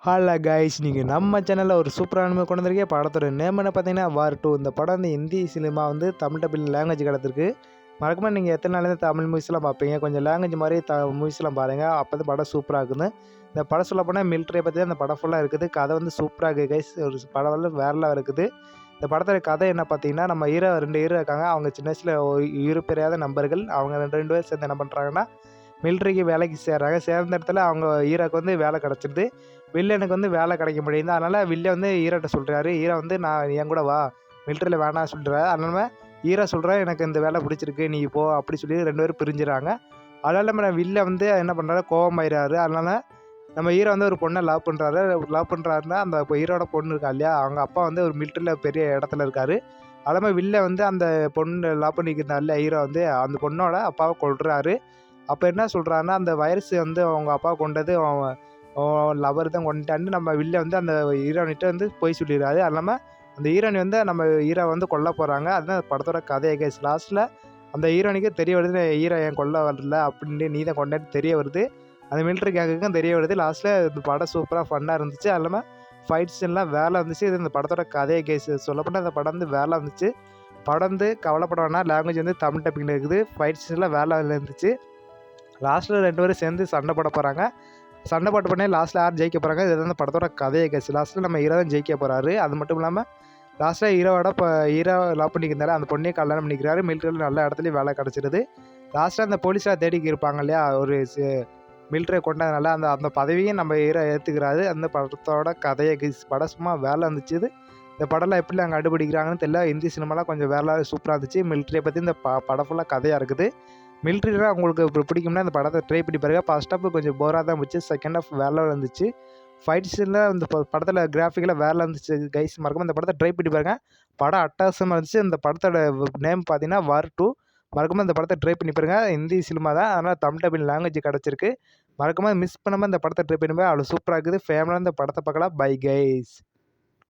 Hello guys, நீங்கள் நம்ம சேனலில் ஒரு சூப்பரான கொண்டு வந்திருக்கேன். படத்தோட நேம் என்ன பார்த்தீங்கன்னா வார் 2. இந்த படம் வந்து ஹிந்தி சினிமா வந்து தமிழ் டப்பிங் லாங்குவேஜ் கடத்திருக்கு. மறக்காம நீங்கள் எத்தனை நாள்லேருந்து தமிழ் மூவிஸ்லாம் பார்ப்பீங்க, கொஞ்சம் லாங்குவேஜ் மாதிரி மூவிஸ்லாம் பாருங்கள். அப்போ வந்து படம் சூப்பராக இருக்குது. இந்த படம் சொல்ல போனால் மிலிட்ரியை பற்றி தான் இந்த படம் ஃபுல்லாக இருக்குது. கதை வந்து சூப்பராக இருக்குது கைஸ். ஒரு படம் வந்து வேறலாம் இருக்குது. இந்த படத்தோட கதை என்ன பார்த்தீங்கன்னா, நம்ம ரெண்டு ஹீரோ இருக்காங்க. அவங்க சின்ன வயசில் இரு பெரியாத நண்பர்கள். அவங்க ரெண்டு பேர் சேர்ந்து என்ன பண்ணுறாங்கன்னா, மிலிட்ரிக்கு வேலைக்கு சேர்றாங்க. சேர்ந்த இடத்துல அவங்க ஹீரோக்கு வந்து வேலை கிடச்சிடுது. வில்லனுக்கு வந்து வேலை கிடைக்க முடியுது. அதனால் வில்லன் வந்து ஹீரோட்ட சொல்கிறாரு. ஹீரோ வந்து நான் என் கூட வா, மிலிட்ரியில் வேணாம் சொல்கிறாரு. அதனால ஹீரோ சொல்கிறார், எனக்கு இந்த வேலை பிடிச்சிருக்கு, நீ போ அப்படி சொல்லி ரெண்டு பேரும் பிரிஞ்சுறாங்க. அதனால நம்ம வில்லன் வந்து என்ன பண்ணுறாரு, கோவமாயிறாரு. அதனால நம்ம ஹீரோ வந்து ஒரு பொண்ணை லவ் பண்ணுறாருன்னா அந்த ஹீரோட பொண்ணு இருக்கா இல்லையா, அவங்க அப்பா வந்து ஒரு மிலிட்ரியில் பெரிய இடத்துல இருக்காரு. அது மாதிரி வில்லன் வந்து அந்த பொண்ணு லவ் பண்ணிக்கிறதா இல்லை, ஹீரோ வந்து அந்த பொண்ணோட அப்பாவை கொல்றாரு. அப்போ என்ன சொல்கிறாருன்னா, அந்த வைரஸ் வந்து அவங்க அப்பா கொண்டது லவர் தான் கொண்டுட்டான்னு நம்ம வில்ல வந்து அந்த ஹீரோனிட்ட வந்து போய் சொல்லிடுறாரு. அது இல்லாமல் அந்த ஹீரோனி வந்து நம்ம ஹீரோ வந்து கொல்ல போகிறாங்க. அதுதான் படத்தோட கதையை கைஸ். லாஸ்ட்டில் அந்த ஹீரோனிக்கு தெரிய வருது, ஹீரோ என் கொல்ல வரல அப்படின்னு நீ தான் கொண்டாடி தெரிய வருது. அந்த மிலிட்ரி கேங்குக்கும் தெரிய வருது. லாஸ்ட்டில் இந்த படம் சூப்பராக ஃபன்னாக இருந்துச்சு. அது இல்லாமல் ஃபைட் சீன்லாம் வேலை இருந்துச்சு. இது இந்த படத்தோட கதையை கைஸ். சொல்லப்போனால் அந்த படம் வந்து வேலை இருந்துச்சு. படம் வந்து கவலைப்பட வேணாம், லாங்குவேஜ் வந்து தமிழ் டப்பிங்கில் இருக்குது. ஃபைட் சீன்லாம் வேலை இருந்துச்சு. லாஸ்ட்டில் ரெண்டு பேரும் சேர்ந்து சண்டை போட போகிறாங்க. சண்டை போட்டு பண்ணி லாஸ்ட்டில் யார் ஜெயிக்க போகிறாங்க, இது வந்து படத்தோட கதையை கேஸ். லாஸ்ட்டில் நம்ம ஹீரோ தான் ஜெயிக்க போகிறாரு. அது மட்டும் இல்லாமல் லாஸ்ட்டில் ஹீரோ லவ் பண்ணிக்கிறதால அந்த பொண்ணையே கல்யாணம் பண்ணிக்கிறாரு. மிலிட்ரியில் நல்ல இடத்துலையும் வேலை கிடச்சிடுது. லாஸ்ட்டில் அந்த போலீஸாக தேடிக்கு இருப்பாங்க இல்லையா, ஒரு மிலிட்ரியை கொண்டதுனால அந்த பதவியும் நம்ம ஹீரோ ஏற்றுக்கிறாரு. அந்த படத்தோட கதையை கேஸ். படம் சும்மா வேலை இருந்துச்சு. இந்த படம்லாம் எப்படி அங்கே கண்டுபிடிக்கிறாங்கன்னு தெரியல. ஹிந்தி சினிமாலாம் கொஞ்சம் வேலை சூப்பராக இருந்துச்சு. மிலிட்ரியை பற்றி இந்த படம் ஃபுல்லாக கதையாக இருக்குது. மிலிட்ரிலாம் உங்களுக்கு பிடிக்கும்னா இந்த படத்தை ட்ரை பண்ணி பாருங்க. ஃபர்ஸ்ட் ஹாஃப் கொஞ்சம் போராக தான் இருந்துச்சு. செகண்ட் ஹாஃப் வேலை இருந்துச்சு. ஃபைட் சீனில் இந்த படத்தில் கிராஃபிக்கெலாம் வேலை இருந்துச்சு கைஸ். மறக்காம இந்த படத்தை ட்ரை பண்ணி பாருங்க. படம் அட்டகாசமாக இருந்துச்சு. இந்த படத்தோட நேம் பார்த்தீங்கன்னா வார் 2. மறக்காம இந்த படத்தை ட்ரை பண்ணி பாருங்க. ஹிந்தி சினிமா தான், அதனால் தமிழ் டப்பிங் லாங்குவேஜ் கிடச்சிருக்கு. மறக்காம மிஸ் பண்ணாமல் இந்த படத்தை ட்ரை பண்ணி பாருங்க. அவ்வளோ சூப்பராக இருக்குது. ஃபேமிலியாக இந்த படத்தை பார்க்கலாம். Bye guys.